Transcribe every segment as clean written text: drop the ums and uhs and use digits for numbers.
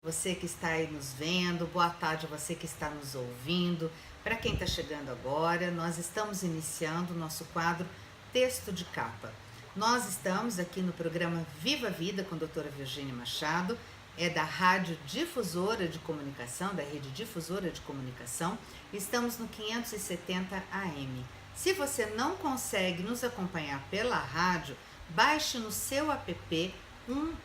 Você que está aí nos vendo, boa tarde você que está nos ouvindo. Para quem está chegando agora, nós estamos iniciando o nosso quadro Texto de Capa. Nós estamos aqui no programa Viva a Vida com a doutora Virgínia Machado, é da Rádio Difusora de Comunicação, da Rede Difusora de Comunicação. Estamos no 570 AM. Se você não consegue nos acompanhar pela rádio, baixe no seu app um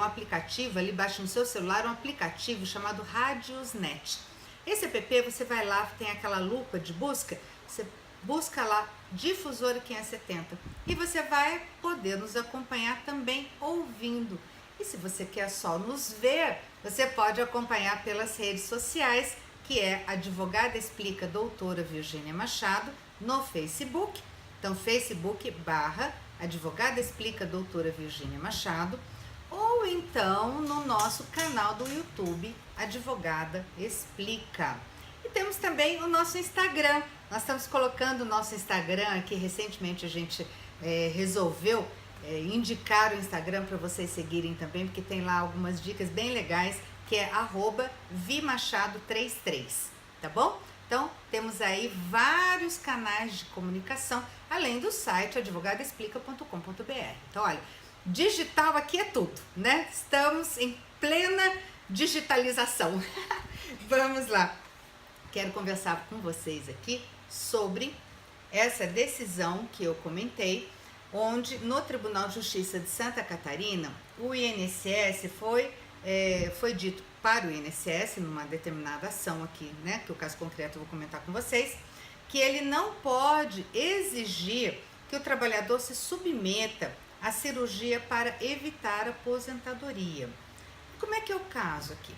aplicativo, ali baixa no seu celular um aplicativo chamado Radiosnet. Esse app você vai lá, tem aquela lupa de busca, você busca lá Difusora 570 e você vai poder nos acompanhar também ouvindo. E se você quer só nos ver, você pode acompanhar pelas redes sociais, que é Advogada Explica Doutora Virgínia Machado no Facebook. Então, Facebook / Advogada Explica Doutora Virgínia Machado, ou então no nosso canal do YouTube, Advogada Explica. E temos também o nosso Instagram. Nós estamos colocando o nosso Instagram aqui, recentemente a gente resolveu indicar o Instagram para vocês seguirem também, porque tem lá algumas dicas bem legais, que é @vimachado33, tá bom? Então, temos aí vários canais de comunicação, além do site advogadaexplica.com.br. Então, olha, digital aqui é tudo, né? Estamos em plena digitalização. Vamos lá. Quero conversar com vocês aqui sobre essa decisão que eu comentei, onde no Tribunal de Justiça de Santa Catarina, o INSS foi dito para o INSS, numa determinada ação aqui, né, que o caso concreto eu vou comentar com vocês, que ele não pode exigir que o trabalhador se submeta à cirurgia para evitar a aposentadoria. Como é que é o caso aqui?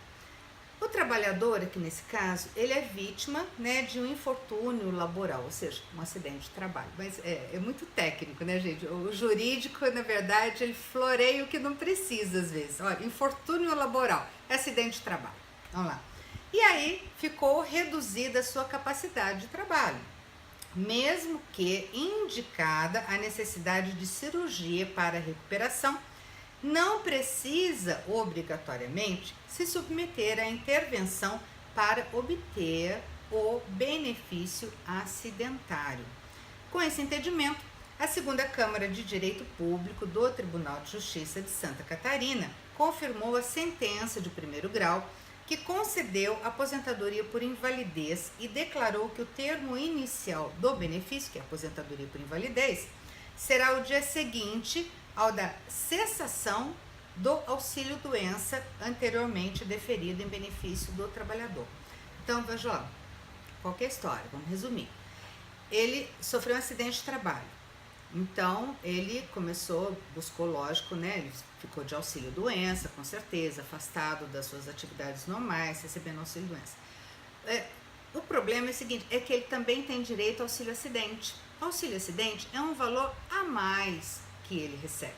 O trabalhador, aqui nesse caso, ele é vítima, né, de um infortúnio laboral, ou seja, um acidente de trabalho. Mas é muito técnico, né, gente? O jurídico, na verdade, ele floreia o que não precisa, às vezes. Olha, infortúnio laboral, acidente de trabalho. Vamos lá. E aí, ficou reduzida a sua capacidade de trabalho, mesmo que indicada a necessidade de cirurgia para recuperação, não precisa obrigatoriamente se submeter à intervenção para obter o benefício acidentário. Com esse entendimento, a Segunda Câmara de Direito Público do Tribunal de Justiça de Santa Catarina confirmou a sentença de primeiro grau que concedeu aposentadoria por invalidez e declarou que o termo inicial do benefício, que é aposentadoria por invalidez, será o dia seguinte ao da cessação do auxílio-doença anteriormente deferido em benefício do trabalhador. Então, veja lá, qual que é a história? Vamos resumir. Ele sofreu um acidente de trabalho, então ele buscou, lógico, né? Ele ficou de auxílio-doença, com certeza, afastado das suas atividades normais, recebendo auxílio-doença. O problema é o seguinte, é que ele também tem direito ao auxílio-acidente. Auxílio-acidente é um valor a mais que ele recebe.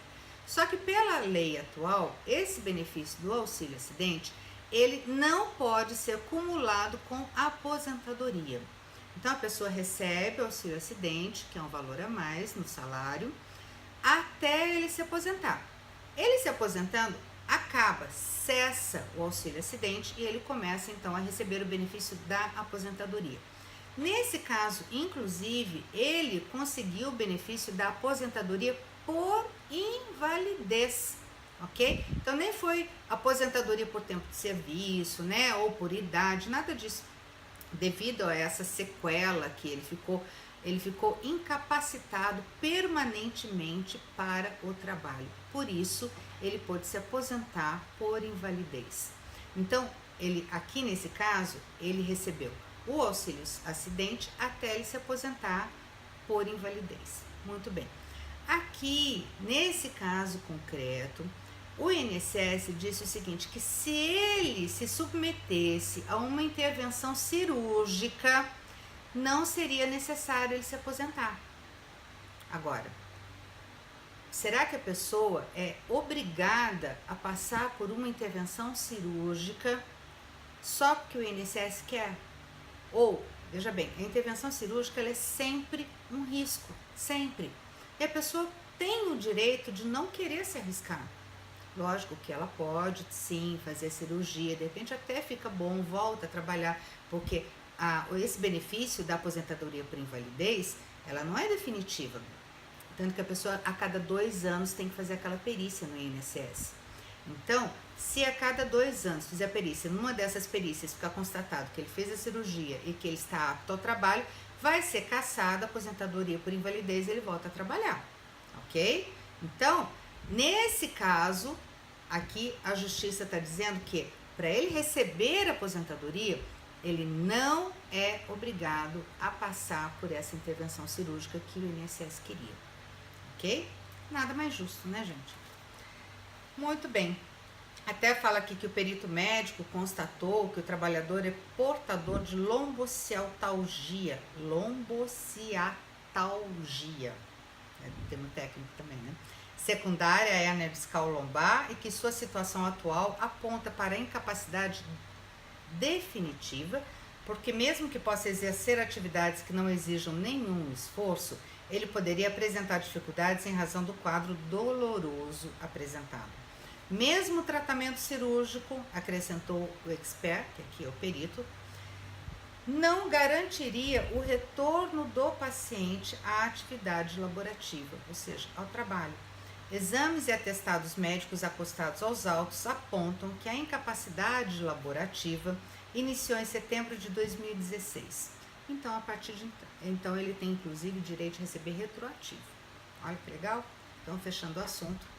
Só que pela lei atual, esse benefício do auxílio-acidente, ele não pode ser acumulado com aposentadoria. Então a pessoa recebe o auxílio-acidente, que é um valor a mais no salário, até ele se aposentar. Ele se aposentando, cessa o auxílio-acidente e ele começa então a receber o benefício da aposentadoria. Nesse caso, inclusive, ele conseguiu o benefício da aposentadoria por invalidez, ok? Então nem foi aposentadoria por tempo de serviço, né, ou por idade, nada disso. Devido a essa sequela que ele ficou incapacitado permanentemente para o trabalho. Por isso, ele pôde se aposentar por invalidez. Então, ele aqui nesse caso, ele recebeu o auxílio acidente até ele se aposentar por invalidez. Muito bem. Aqui, nesse caso concreto, o INSS disse o seguinte, que se ele se submetesse a uma intervenção cirúrgica, não seria necessário ele se aposentar. Agora, será que a pessoa é obrigada a passar por uma intervenção cirúrgica só porque o INSS quer? Ou, veja bem, a intervenção cirúrgica ela é sempre um risco, sempre. E a pessoa tem o direito de não querer se arriscar. Lógico que ela pode sim fazer a cirurgia, de repente até fica bom, volta a trabalhar, porque esse benefício da aposentadoria por invalidez, ela não é definitiva. Tanto que a pessoa a cada 2 anos tem que fazer aquela perícia no INSS. Então, se a cada 2 anos fizer a perícia, numa dessas perícias ficar constatado que ele fez a cirurgia e que ele está apto ao trabalho, vai ser cassada a aposentadoria por invalidez e ele volta a trabalhar, ok? Então, nesse caso, aqui a justiça está dizendo que para ele receber a aposentadoria, ele não é obrigado a passar por essa intervenção cirúrgica que o INSS queria, ok? Nada mais justo, né, gente? Muito bem. Até fala aqui que o perito médico constatou que o trabalhador é portador de lombociatalgia. Lombociatalgia. É um termo técnico também, né? Secundária à hérnia discal lombar e que sua situação atual aponta para a incapacidade definitiva, porque mesmo que possa exercer atividades que não exijam nenhum esforço, ele poderia apresentar dificuldades em razão do quadro doloroso apresentado. Mesmo o tratamento cirúrgico, acrescentou o expert, que aqui é o perito, não garantiria o retorno do paciente à atividade laborativa, ou seja, ao trabalho. Exames e atestados médicos acostados aos autos apontam que a incapacidade laborativa iniciou em setembro de 2016. Então, a partir de então, ele tem inclusive direito de receber retroativo. Olha que legal? Então, fechando o assunto.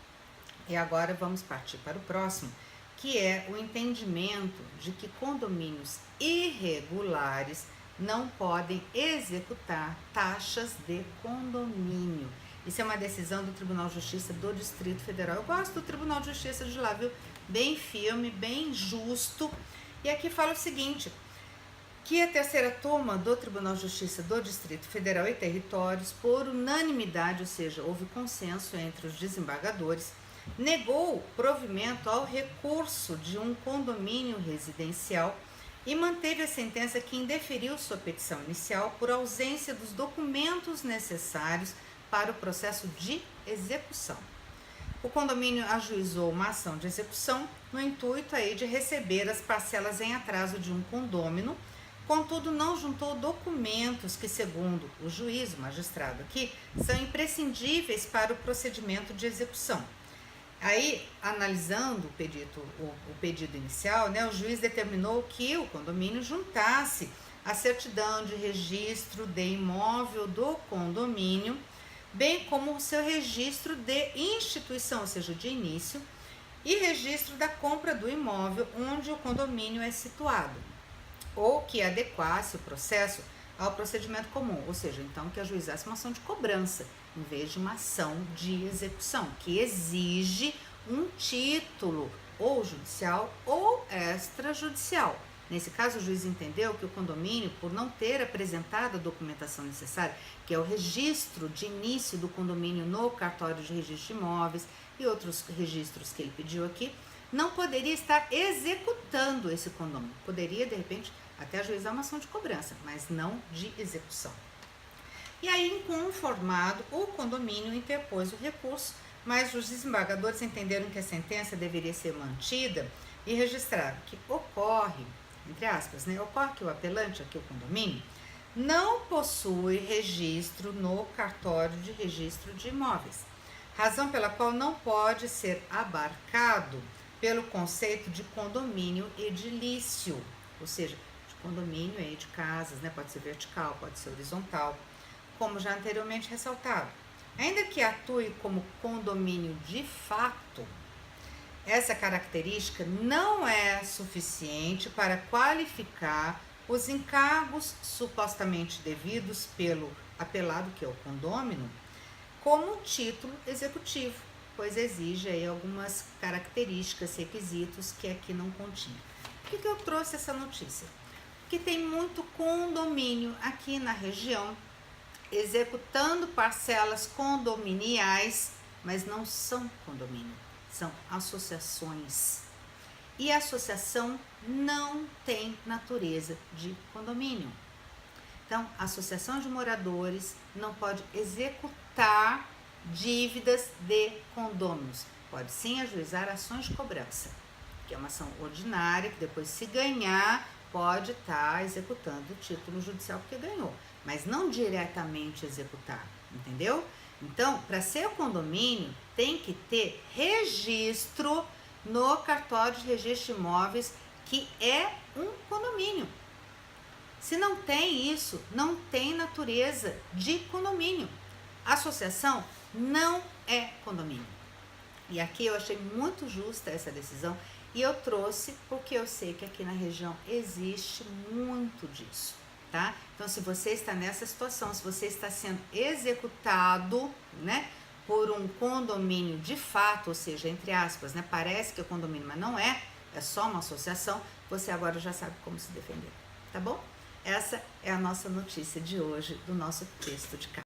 E agora vamos partir para o próximo, que é o entendimento de que condomínios irregulares não podem executar taxas de condomínio. Isso é uma decisão do Tribunal de Justiça do Distrito Federal. Eu gosto do Tribunal de Justiça de lá, viu? Bem firme, bem justo. E aqui fala o seguinte, que a terceira turma do Tribunal de Justiça do Distrito Federal e Territórios, por unanimidade, ou seja, houve consenso entre os desembargadores, negou provimento ao recurso de um condomínio residencial e manteve a sentença que indeferiu sua petição inicial por ausência dos documentos necessários para o processo de execução. O condomínio ajuizou uma ação de execução no intuito aí de receber as parcelas em atraso de um condômino, contudo não juntou documentos que, segundo o juiz, o magistrado aqui, são imprescindíveis para o procedimento de execução. Aí, analisando o pedido inicial, né, o juiz determinou que o condomínio juntasse a certidão de registro de imóvel do condomínio, bem como o seu registro de instituição, ou seja, de início, e registro da compra do imóvel onde o condomínio é situado, ou que adequasse o processo ao procedimento comum, ou seja, então que ajuizasse uma ação de cobrança, em vez de uma ação de execução, que exige um título ou judicial ou extrajudicial. Nesse caso, o juiz entendeu que o condomínio, por não ter apresentado a documentação necessária, que é o registro de início do condomínio no cartório de registro de imóveis e outros registros que ele pediu aqui, não poderia estar executando esse condomínio. Poderia, de repente, até ajuizar uma ação de cobrança, mas não de execução. E aí, inconformado, o condomínio interpôs o recurso, mas os desembargadores entenderam que a sentença deveria ser mantida e registraram que ocorre, entre aspas, né, ocorre que o apelante, aqui o condomínio, não possui registro no cartório de registro de imóveis, razão pela qual não pode ser abarcado pelo conceito de condomínio edilício, ou seja, de condomínio aí de casas, né, pode ser vertical, pode ser horizontal, como já anteriormente ressaltado. Ainda que atue como condomínio de fato, essa característica não é suficiente para qualificar os encargos supostamente devidos pelo apelado, que é o condômino, como título executivo, pois exige aí algumas características, requisitos que aqui não continha. Por que eu trouxe essa notícia? Porque tem muito condomínio aqui na região executando parcelas condominiais, mas não são condomínio, são associações. E a associação não tem natureza de condomínio. Então, a associação de moradores não pode executar dívidas de condôminos. pode sim ajuizar ações de cobrança, que é uma ação ordinária, que depois, se ganhar, pode estar executando o título judicial porque ganhou, mas não diretamente executar, entendeu? Então, para ser condomínio, tem que ter registro no cartório de registro de imóveis, que é um condomínio. Se não tem isso, não tem natureza de condomínio. Associação não é condomínio. E aqui eu achei muito justa essa decisão e eu trouxe porque eu sei que aqui na região existe muito disso, tá? Então, se você está nessa situação, se você está sendo executado, né, por um condomínio de fato, ou seja, entre aspas, né, parece que é condomínio, mas não é, é só uma associação, você agora já sabe como se defender, tá bom? Essa é a nossa notícia de hoje do nosso texto de casa.